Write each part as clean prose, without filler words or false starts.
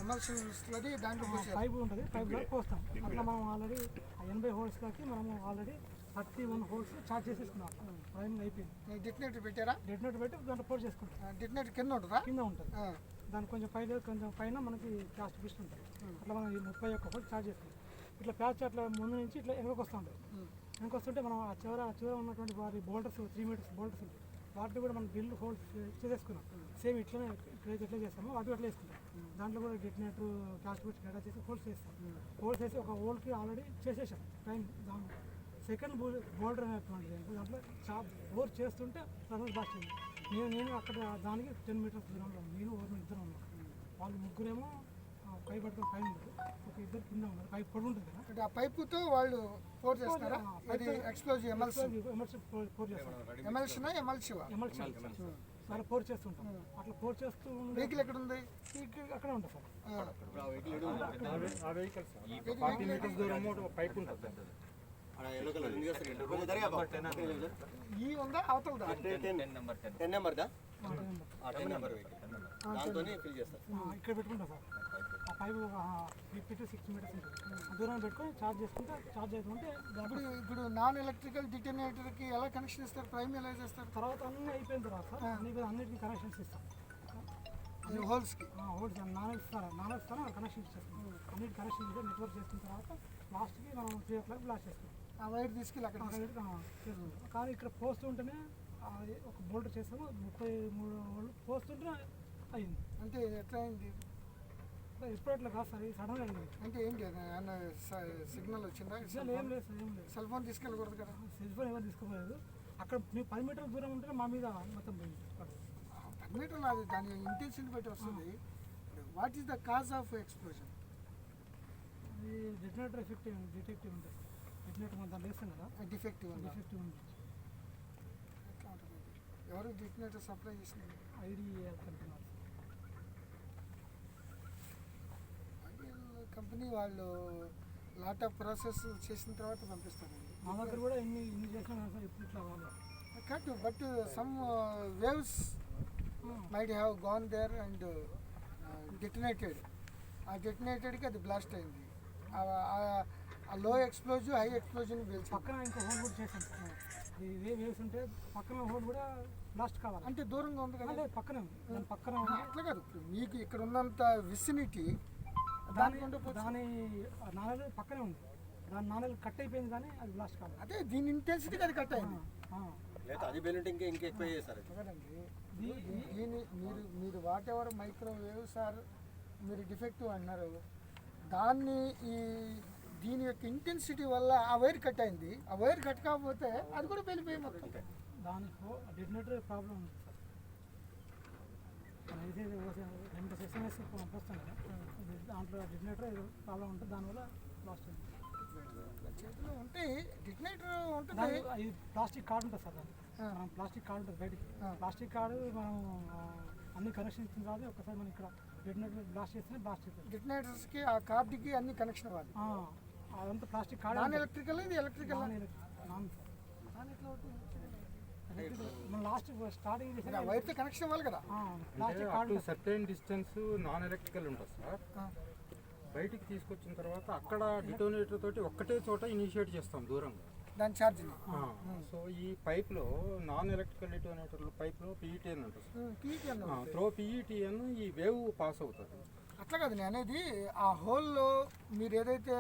Emulsion slurry దాంట్లో pipe ఉంటుంది, pipe పోస్తాం. అట్లా మనం ఆల్రెడీ 80 హోల్స్లోకి మనము ఆల్రెడీ 31 హోల్స్ చార్జ్ చేసేసుకున్నాం. ప్రైమ్ అయిపోయింది. డిటనేటర్ పెట్టారా? డిటనేటర్ పెట్టి దాంట్లో పోర్ చేసుకుంటాం. డిటనేటర్ కింద ఉంటుందా? కింద ఉంటుంది. దానికి కొంచెం పైన మనకి ప్లాస్ట్ పిస్ట్ ఉంటుంది. అట్లా మనం 31 హోల్స్ చార్జ్ చేసుకుంటాం. ఇట్లా ప్యాచ్ అట్లా ముందు నుంచి ఇట్లా వెనక్కి వస్తూ ఉంటుంది. వెనక్కి వస్తుంటే మనం ఆ చివర ఉన్నటువంటి వారి బోల్డర్స్ 3 మీటర్స్ బోల్డర్స్ ఉంటాయి. వాటిని కూడా మనం డ్రిల్ హోల్స్ చేసేసుకున్నాం. సేమ్ ఇట్లనే ఎట్లా చేస్తామో వాటి అట్లా వేసుకుంటాం. దాంట్లో కూడా డిటనేటర్ ప్లాస్ట్ పిస్ట్ గడ్డ చేసి హోల్స్ వేస్తాం. హోల్స్ వేసి ఒక హోల్కి ఆల్రెడీ చేసేసాం. టైం దాంట్లో సెకండ్ బోల్డర్ అనేటువంటిది దాంట్లో బోర్ చేస్తుంటే సడన్ బ్లాస్ట్ అయింది. నేను అక్కడ దానికి 10 మీటర్స్ దూరంలో ఉన్నాను. నేను ఓర్ని ఇద్దరు ఉన్నాను. వాళ్ళు ముగ్గురేమో పై పట్టుకుని పైన ఉన్నారు, ఒక ఇద్దరు కింద ఉన్నారు. పైప్ పొడి ఉంటుంది కదా, అంటే ఆ పైపుతో వాళ్ళు పోర్ చేస్తారా? అది ఎక్స్ప్లోజివ్ ఎమల్షన్ పోర్ చేస్తారు. ఎమల్షన్ చాలా పోర్ చేస్తుంటాం. అట్లా పోర్ చేస్తూ వెహికల్ ఎక్కడ ఉంది? అక్కడే ఉంటుంది సార్. పైప్ ఉంటుంది. ఈ ఉందా అవతలదా? 10 నెంబర్దా? 10 నెంబర్ దాంతోనే ఫిల్ చేస్తారు. ఇక్కడ పెట్టుకుంటాం సార్. ఆ పైపు 50 to 60 మీటర్స్ ఉంటుంది. దూరం పెట్టుకొని చార్జ్ చేసుకుంటే చార్జ్ అవుతుంటే ఇప్పుడు నాన్ ఎలక్ట్రికల్ డిటనేటర్కి ఎలా కనెక్షన్ ఇస్తారు? ప్రైమ్ ఎలా చేస్తారు? తర్వాత అన్నీ అయిపోయిన తర్వాత అన్నిటికీ కనెక్షన్స్ ఇస్తాం. హోల్స్కి హోల్స్ నానెస్తారా కనెక్షన్ ఇచ్చేస్తాం. అన్నిటి కనెక్షన్ ఇస్తే నెట్వర్క్ చేసుకున్న తర్వాత లాస్ట్కి మనం 3 o'clock బ్లాస్ట్ చేస్తాం. ఆ వైర్ తీసుకెళ్ళి అక్కడ చేసుకుంటాం. కానీ ఇక్కడ పోస్తుంటేనే ఒక బోల్డర్ చేస్తాము. 33 వాళ్ళు పోస్తుంటే అయింది. అంటే ఎట్లా అయింది? ఇప్పుడు అట్లా కాదు సార్, సడన్గా అయింది. అంటే ఏంటి సిగ్నల్ వచ్చిందా? ఏం లేదు సార్, ఏం లేదు. సెల్ ఫోన్ తీసుకెళ్ళకూడదు కదా? సెల్ ఫోన్ ఎవరు తీసుకోలేదు. అక్కడ మీకు 10 మీటర్ల దూరం ఉంటే మా మీద మొత్తం పోయింది. 10 మీటర్లు అది దాని ఇంటెన్సిటీ బట్టి వస్తుంది. What is the cause of explosion? అది డిటనేటర్ డిటెక్టివ్ ఉంటుంది. డిటనేటర్ మనం దాన్ని వేస్తాం కదా, డిఫెక్టివ్ ఉంది. ఎట్లా ఉంటుంది? ఎవరు డిటనేటర్ సప్లై చేసింది? Ideal company. కంపెనీ వాళ్ళు లాట్ ఆఫ్ ప్రాసెస్ చేసిన తర్వాత పంపిస్తారు. మా దగ్గర కూడా ఎన్ని చేసినా సార్ ఇప్పుడు ఇట్లా వాళ్ళు cut. But some waves might have gone there and detonated. ఆ డిటనేటెడ్కి అది బ్లాస్ట్ అయింది. ఆ లో ఎక్స్ప్లోజివ్ హై ఎక్స్ప్లోజన్ పక్కన ఇంకా హోల్ కూడా చేసాం. ఇదే వేవ్స్ ఉంటే పక్కన హోల్ కూడా బ్లాస్ట్ కావాలి. అంటే దూరంగా ఉంది కదా? పక్కనే అట్లా కాదు. మీకు ఇక్కడ ఉన్నంత విసినిటీ దాని నాణాలు పక్కనే ఉంది. దాని నాణాలు కట్ అయిపోయింది కానీ అది బ్లాస్ట్ కావాలి. అదే దీని ఇంటెన్సిటీకి అది కట్ అయింది. అది బెనిటింగ్ ఇంకా ఎక్కువ చేస్తారు. దీని మీరు వాట్ ఎవర్ మైక్రోవేవ్స్ ఆర్ మీరు డిఫెక్టివ్ అన్నారు. దాన్ని దీని యొక్క ఇంటెన్సిటీ వల్ల ఆ వైర్ కట్ అయింది. ఆ వైర్ కట్ కాకపోతే అది కూడా వెళ్ళిపోయి మొత్తం. దానికి డిటనేటర్ ప్రాబ్లం ఉంది సార్. అయితే 2 సెషన్స్ పంపిస్తాం కదా, దాంట్లో డిటనేటర్ ఏదో ప్రాబ్లం ఉంటుంది. దానివల్ల లాస్ట్ అయింది. చేతిలో ఉంటే డిటనేటర్ ఉంటుంది. అది ప్లాస్టిక్ కార్డు ఉంటుంది సార్. దానికి మనం ప్లాస్టిక్ కార్డు ఉంటుంది బయటికి. ప్లాస్టిక్ కార్డు మనం అన్ని కనెక్షన్ ఇచ్చిన తర్వాత ఒకసారి మనం ఇక్కడ డిటనేటర్ బ్లాస్ట్ చేస్తేనే బ్లాస్ట్ అవుతుంది. డిటనేటర్స్కి ఆ కార్డుకి అన్ని కనెక్షన్ అవ్వాలి. అదంతా ప్లాస్టిక్ కార్డు. నాన్ ఎలక్ట్రికల్, ఇది ఎలక్ట్రికల్. మనం లాస్ట్ స్టార్టింగ్ వైర్తో కనెక్షన్ ఇవ్వాలి కదా. Plastic card certain distance non electrical ఉంటుంది సార్. బయటికి తీసుకొచ్చిన తర్వాత అక్కడ డిటోనేటర్ తోటి ఒక్కటే చోట ఇనిషియేట్ చేస్తాం దూరంగా దాని ఛార్జింగ్. సో ఈ పైప్లో నాన్ ఎలక్ట్రికల్ డిటోనేటర్ పైప్లో పిఈటిఎన్ ఉంటుంది. త్రో పిఈటిఎన్ ఈ వేవ్ పాస్ అవుతుంది. అట్లా కాదు నేను అనేది. ఆ హోల్లో మీరు ఏదైతే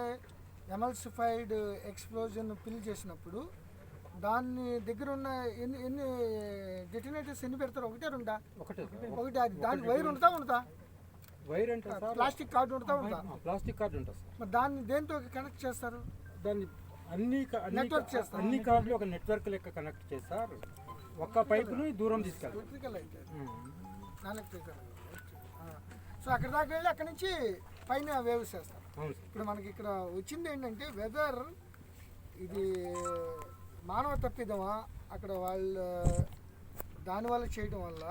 ఎమల్సిఫైడ్ ఎక్స్ప్లోజన్ ఫిల్ చేసినప్పుడు దాన్ని దగ్గర ఉన్న ఎన్ని డిటనేటర్స్ ఎన్ని పెడతారు? ఒకటే రెండా? ఒకటే. అది దాని వైర్ ఉంటుందా? వైర్ అంటే ప్లాస్టిక్ కార్డు ఉంటుందా? ప్లాస్టిక్ కార్డు ఉంటుంది సార్. మరి దాన్ని దేంతో కనెక్ట్ చేస్తారు? దాన్ని నెట్వర్క్ చేస్తారు. అన్ని కార్డులు ఒక నెట్వర్క్ లెక్క కనెక్ట్ చేస్తారు. ఒక్క పైపుని దూరం తీసుకెళ్తారు. ఎలక్ట్రికల్ అయితే నాన్ ఎలక్ట్రికల్. సో అక్కడ దాకా వెళ్ళి అక్కడ నుంచి పైన వేవ్స్ చేస్తారు. ఇప్పుడు మనకి ఇక్కడ వచ్చింది ఏంటంటే వెదర్ ఇది మానవ తప్పిదమా అక్కడ వాళ్ళు దానివల్ల చేయడం వల్ల.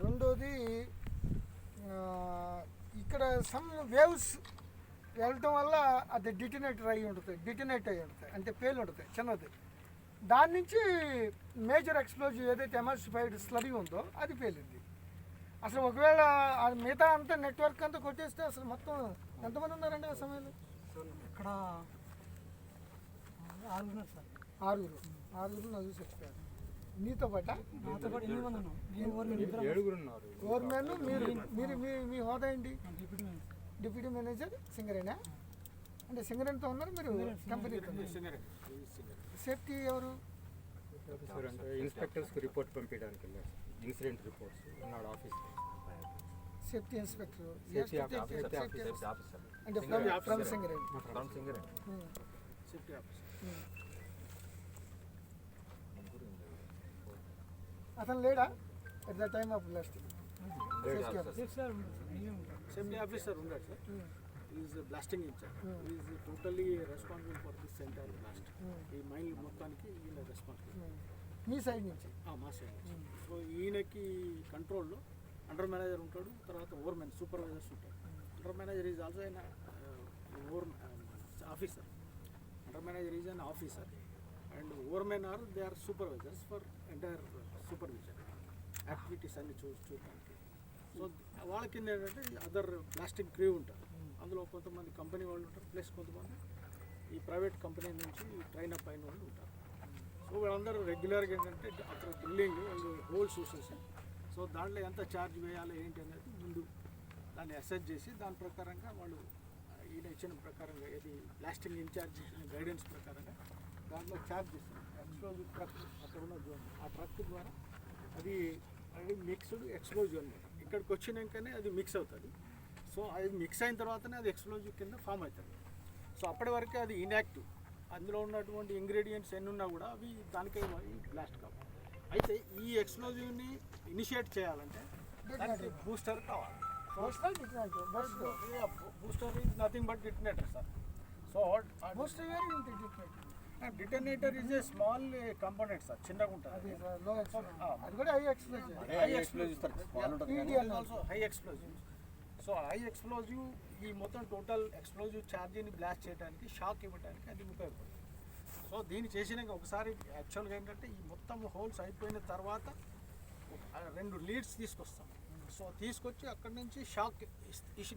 రెండోది ఇక్కడ సమ్ వేవ్స్ వెళ్ళటం వల్ల అది డిటనేట్ అయ్యి ఉంటుంది. అంటే పేలు ఉంటుంది చిన్నది. దాని నుంచి మేజర్ ఎక్స్ప్లోజివ్ ఏదైతే ఎమల్సిఫైడ్ స్లరీ ఉందో అది పేలింది. అసలు ఒకవేళ ఆ మిగతా అంతా నెట్వర్క్ అంతా కొట్టేస్తే అసలు మొత్తం ఎంతమంది ఉన్నారండి ఆ సమయంలో? ఇక్కడ 6 ఉన్నారు సార్. ఆరుగురు నలుగురు చచ్చిపోయారు. మీతో పాటా? నాతో పాటు 8 మంది ఉన్నాం. నేను ఓవర్మెన్ ఇద్దరం. 7 ఉన్నారు. గవర్నమెంట్ మీరు మీ హోదా ఏంటి? Deputy manager. డిప్యూటీ మేనేజర్ సింగరేనా? అంటే సింగరేణితో ఉన్నారు మీరు కంపెనీతో? సేఫ్టీ ఎవరు? సార్ అంటే ఇన్స్పెక్టర్స్కి రిపోర్ట్ పంపించడానికి వెళ్ళారు. ఇన్సిడెంట్ రిపోర్ట్స్ ఉన్నాడు ఆఫీస్. సేఫ్టీ ఇన్స్పెక్టర్ సేఫ్టీ అంటే ఫ్రమ్ సింగరేణి. Safety officer. అతను లేడా at the time of blasting? Safety officer. Safe sir ఉన్నారు సార్. నేనే ఉంటాను. సేఫ్టీ ఆఫీసర్ ఉన్నాడు sir. Is blasting incharge. Is totally responsible for this entire blast. ఈ mile మొత్తానికి ఈయన రెస్పాన్సిబుల్ మీ సైడ్ నుంచి? మా సైడ్. సో ఈయనకి కంట్రోల్లో అండర్ మేనేజర్ ఉంటాడు, తర్వాత ఓవర్మెన్ సూపర్వైజర్స్ ఉంటారు. అండర్ మేనేజర్ ఈజ్ ఆల్సో అయిన over officer. Under manager is an officer and overmen are they are supervisors for entire supervision activities అన్ని చూడడానికి. సో వాళ్ళ కింద ఏంటంటే అదర్ బ్లాస్టింగ్ క్రూ ఉంటారు. అందులో కొంతమంది కంపెనీ వాళ్ళు ఉంటారు, ప్లస్ కొంతమంది ఈ ప్రైవేట్ కంపెనీ నుంచి ట్రైన్ అప్ అయిన వాళ్ళు ఉంటారు. సో వీళ్ళందరూ రెగ్యులర్గా ఏంటంటే అక్కడ డ్రిల్లింగ్ వాళ్ళు హోల్స్ చూసేసి సో దాంట్లో ఎంత ఛార్జ్ వేయాలి ఏంటి అనేది ముందు దాన్ని అసెస్ చేసి దాని ప్రకారంగా వాళ్ళు ఈయన ఇచ్చిన ప్రకారంగా ఇది బ్లాస్టింగ్ ఇన్ఛార్జ్ ఇచ్చిన గైడెన్స్ ప్రకారంగా దాంట్లో ఛార్జ్ చేస్తారు. ఎక్స్ప్లోజివ్ ట్రక్ అక్కడ ఉన్న జోన్, ఆ ట్రక్ ద్వారా అది మిక్స్డ్ ఎక్స్ప్లోజివ్ అనమాట. ఇక్కడికి వచ్చినాకనే అది మిక్స్ అవుతుంది. సో అది మిక్స్ అయిన తర్వాతనే అది ఎక్స్ప్లోజివ్ కింద ఫామ్ అవుతుంది. సో అప్పటి వరకే అది ఇన్యాక్టివ్. అందులో ఉన్నటువంటి ఇంగ్రీడియంట్స్ ఎన్ని ఉన్నా కూడా అవి దానికే బ్లాస్ట్ కావు. అయితే ఈ ఎక్స్ప్లోజివ్ని ఇనిషియేట్ చేయాలంటే దానికి బూస్టర్ కావాలి. Booster is nothing but detonator sir. So booster detonator is a small component sir, చిన్నగా ఉంటుంది. అది కూడా high explosive. High explosive. So high explosive ఈ మొత్తం టోటల్ ఎక్స్ప్లోజివ్ ఛార్జీని బ్లాస్ట్ చేయడానికి, షాక్ ఇవ్వడానికి అది ఉపయోగపడుతుంది. సో దీన్ని చేసినాక ఒకసారి యాక్చువల్గా ఏంటంటే ఈ మొత్తం హోల్స్ అయిపోయిన తర్వాత 2 లీడ్స్ తీసుకొస్తాం. సో తీసుకొచ్చి అక్కడి నుంచి షాక్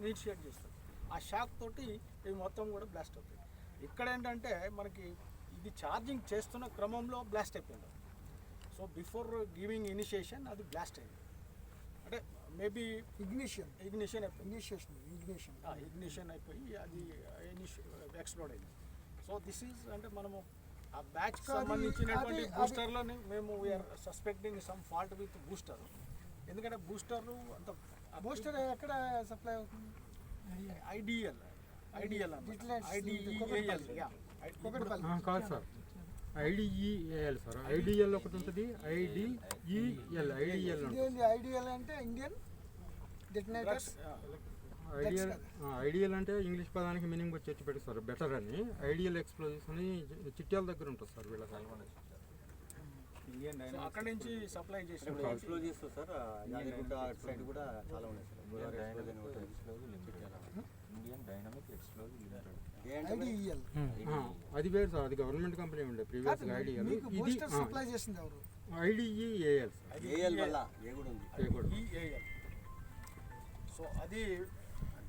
ఇనిషియేట్ చేస్తాం. ఆ షాక్ తోటి ఇవి మొత్తం కూడా బ్లాస్ట్ అవుతాయి. ఇక్కడ ఏంటంటే మనకి ఇది ఛార్జింగ్ చేస్తున్న క్రమంలో బ్లాస్ట్ అయిపోయింది. సో బిఫోర్ గివింగ్ ఇనిషియేషన్ అది బ్లాస్ట్ అయింది. అంటే మేబీ ఇగ్నిషన్ అయిపోయి అది ఎక్స్ప్లోడ్ అయింది. సో దిస్ ఈజ్ అంటే మనము ఆ బ్యాచ్ సంబంధించినటువంటి బూస్టర్లోని మేము we are suspecting some fault with booster. ఎందుకంటే బూస్టర్ అంత బూస్టర్ ఎక్కడ సప్లై అవుతుంది? ఐడిఎల్ కాదు సార్, ఐడిఈఏఎల్ సార్. ఐడిఎల్ ఒకటి ఉంటుంది, ఐడిఈఎల్. ఐడిఎల్ అంటే ఇండియన్ డిటనేటర్స్. ఐడియల్ అంటే ఇంగ్లీష్ పదానికి మీనింగ్ వచ్చి పెడతారు బెటర్ అని. ఐడియల్ ఎక్స్ప్లోజివ్స్ అని చిట్యాల దగ్గర ఉంటుంది సార్ వీళ్ళకి. అక్కడ నుంచి సప్లై చేసి ఎక్స్ప్లోజివ్స్ సార్ యాదగిరిగుట్ట అటు సైడ్ కూడా చాలా ఉన్నాయి sir. Indian dynamic explosive IDL అది వేరు సార్, అది గవర్నమెంట్ కంపెనీ ఉండే ప్రీవియస్ ఐడియల్. ఇది సప్లై చేసింది ఎవరు? ఐడిఈఏఎల్ సార్. ఏఎల్ వల్ల ఏ కూడా ఉంది. ఈఏఎల్. సో అది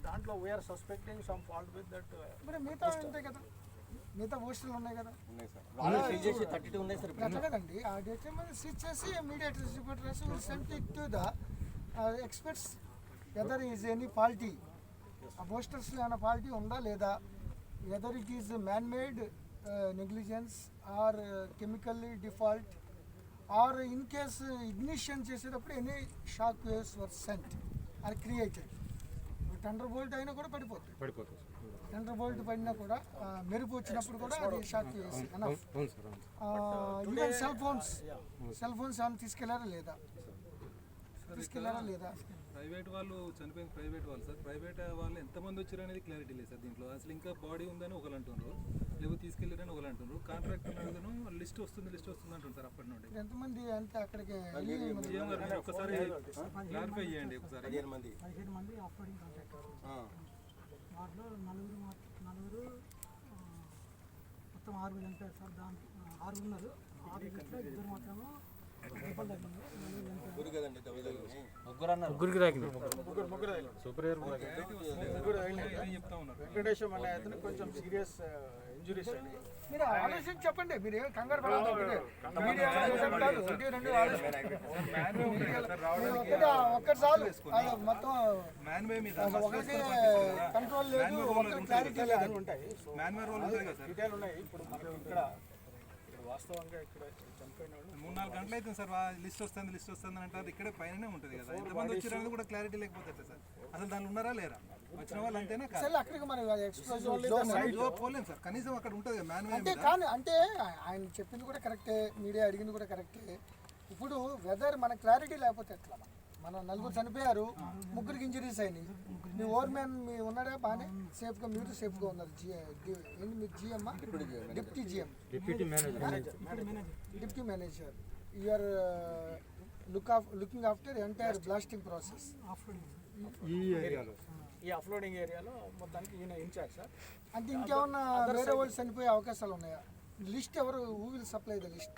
దాంట్లో we are suspecting some fault with that. మరి మిగతా ఉంటాయి కదా, మిగతా బూస్టర్లు ఉన్నాయి కదా. ఉన్నాయి సార్. వాళ్ళు సీజ్ చేసి 32 ఉన్నాయి సార్. అట్లా కదండి, ఆ డేటా మీద సీజ్ చేసి immediate reporters sent it to the experts whether is any faulty. ఆ బూస్టర్స్లో ఏమైనా ఫాల్టీ ఉందా లేదా, whether it is man made negligence or chemically default or in case ignition చేసేటప్పుడు any shock waves were sent or created. Thunderbolt అయినా కూడా పడిపోతుంది. Thunder bolt పడినా కూడా మెరుపు వచ్చినప్పుడు కూడా అది shock waves. Even cell phones ఏమైనా తీసుకెళ్లారా లేదా? ప్రైవేట్ వాళ్ళు చనిపోయిన ప్రైవేట్ వాళ్ళు సార్. ప్రైవేట్ వాళ్ళు ఎంతమంది వచ్చారు అనేది క్లారిటీ లేదు సార్ దీంట్లో. అసలు ఇంకా బాడీ ఉందని ఒకరు అంటున్నారు, లేకపోతే తీసుకెళ్ళారని ఒకరు అంటున్నారు. కాంట్రాక్టర్ అడుగుతాను లిస్ట్ వస్తుంది అంటున్నారు సార్ అప్పటి నుండి. ఎంతమంది అంటే అక్కడికి ఒకసారి క్లారిఫై చేయండి ఒకసారి. 15 మంది ఆఫ్లోడింగ్ కాంట్రాక్టర్. వాటిలో నలుగురు మొత్తం 6 చనిపోయారు సార్. దాంట్లో 6 ఉన్నారు. 6 ఇద్దరు మాత్రము ముగ్గురికి తాకింది. ముగ్గురు తగిలారు. సూపర్ ఎయిర్ ముగ్గురు తగిలారు. చెప్తా ఉన్నారు వెంకటేశం అనే అతను కొంచెం సీరియస్ ఇంజురీస్ అండి. మీరు ఆలోచించి చెప్పండి, మీరు ఏం కంగారు పడద్దు. మీడియా చెప్తారు, ఒకటి రెండు ఆలోచించి ఒక్కటి చాలు. అది మొత్తం మ్యాన్వే మీద అసలు ఒకరికి కంట్రోల్ లేదు, ఒకరికి క్లారిటీ లేదు. ఉంటాయి. సో మ్యాన్వే రోల్ ఉంటుంది కదా సార్. డీటెయిల్ ఉన్నాయి. ఇప్పుడు మనం ఇక్కడ వాస్తవంగా ఇక్కడ చనిపోయిన వాళ్ళు 3-4 గంటలు అయితే సార్ లిస్ట్ వస్తుంది అని అంటారు. ఇక్కడే పైననే ఉంటుంది కదా. ఎంతమంది వచ్చారనేది కూడా క్లారిటీ లేకపోతే ఎట్లా సార్? అసలు దాంట్లో ఉన్నారా లేరా? వచ్చిన వాళ్ళు అంతేనా కాదు? అసలు అక్కడికి మనం ఎక్స్ప్లోజివ్ పోలేం సార్. కనీసం అక్కడ ఉంటుంది కదా మ్యాన్వే అంటే కానీ అంటే ఆయన చెప్పింది కూడా కరెక్టే, మీడియా అడిగింది కూడా కరెక్టే. ఇప్పుడు వెదర్ మన క్లారిటీ లేకపోతే ఎట్లా? మన నలుగురు చనిపోయారు, ముగ్గురికి ఇంజరీస్ అయినాయి. మీ ఓవర్ మ్యాన్ మీ ఉన్నాడా బాగానే సేఫ్గా, మీరు సేఫ్గా ఉన్నారు. ఏంటి మీకు జిఎమ్మా? Deputy GM, deputy manager. Deputy manager. You are looking after entire blasting process. ఈ ఏరియాలో ఈ అఫ్లోడింగ్ ఏరియాలో మొత్తానికి ఈయన ఇన్ఛార్జ్ సార్. అంటే ఇంకేమన్నా వేరే వాళ్ళు చనిపోయే అవకాశాలు ఉన్నాయా? లిస్ట్ ఎవరు, who will supply the list?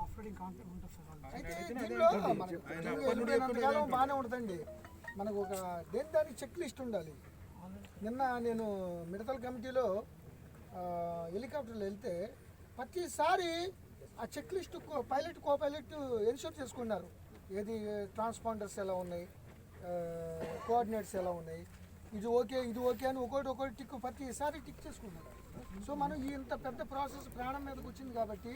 ఆఫ్రోడింగ్ కాంటాక్ట్ ఉంటుంది సార్ వాళ్ళు. అయితే దీనిలో మనకు వెళ్ళిపోయినంతకాలం బాగానే ఉంటుందండి. మనకు ఒక దానికి చెక్ లిస్ట్ ఉండాలి. నిన్న నేను మిడతల కమిటీలో హెలికాప్టర్లో వెళ్తే ప్రతిసారి ఆ check list pilot co pilot ensure చేసుకున్నారు. ఏది ట్రాన్స్పాండర్స్ ఎలా ఉన్నాయి, కోఆర్డినేట్స్ ఎలా ఉన్నాయి, ఇది ఓకే అని ఒకటి టిక్ ప్రతిసారి టిక్ చేసుకున్నారు. సో మనం ఈ ఇంత పెద్ద ప్రాసెస్ ప్రాణం మీదకి వచ్చింది కాబట్టి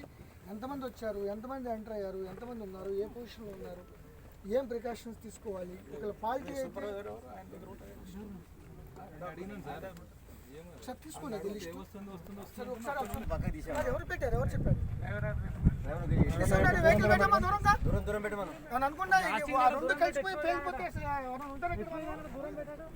ఎంతమంది వచ్చారు, ఎంతమంది ఎంటర్ అయ్యారు, ఎంతమంది ఉన్నారు, ఏ పొజిషన్లో ఉన్నారు, ఏం ప్రికాషన్స్ తీసుకోవాలి, ఇక్కడ పాలిటీ అయితే అడిగినాను సార్. ఒకసారి తీసుకోలేదు లిస్ట్. వస్తుంది ఒకసారి ఎవరు పెట్టారు, ఎవరు చెప్పారు? డ్రైవర్ వెహికల్ పెట్టమ్మా దూరంగా. దూరం పెట్టమను. నేను అనుకున్నా ఆ రెండు కలిసిపోయి పేలిపోతే ఎవరైనా ఉంటారు ఇక్కడ? దూరం పెట్టాడు.